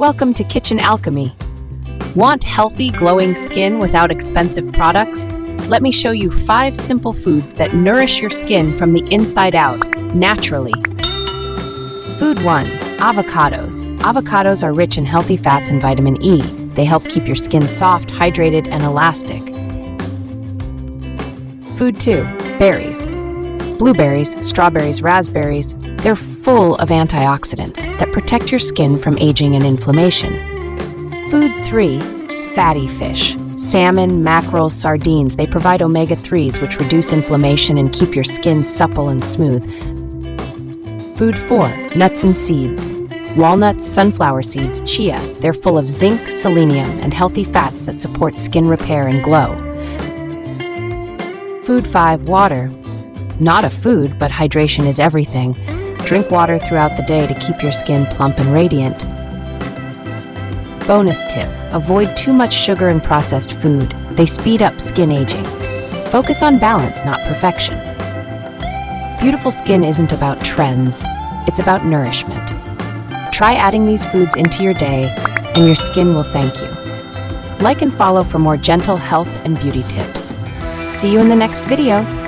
Welcome to Kitchen Alchemy. Want healthy, glowing skin without expensive products? Let me show you 5 simple foods that nourish your skin from the inside out, naturally. Food 1. Avocados. Avocados are rich in healthy fats and vitamin E. They help keep your skin soft, hydrated, and elastic. Food 2. Berries. Blueberries, strawberries, raspberries, they're full of antioxidants that protect your skin from aging and inflammation. Food 3. Fatty fish. Salmon, mackerel, sardines, they provide omega-3s which reduce inflammation and keep your skin supple and smooth. Food 4. Nuts and seeds. Walnuts, sunflower seeds, chia, they're full of zinc, selenium, and healthy fats that support skin repair and glow. Food 5. Water. Not a food, but hydration is everything. Drink water throughout the day to keep your skin plump and radiant. Bonus tip: avoid too much sugar and processed food. They speed up skin aging. Focus on balance, not perfection. Beautiful skin isn't about trends, it's about nourishment. Try adding these foods into your day, and your skin will thank you. Like and follow for more gentle health and beauty tips. See you in the next video.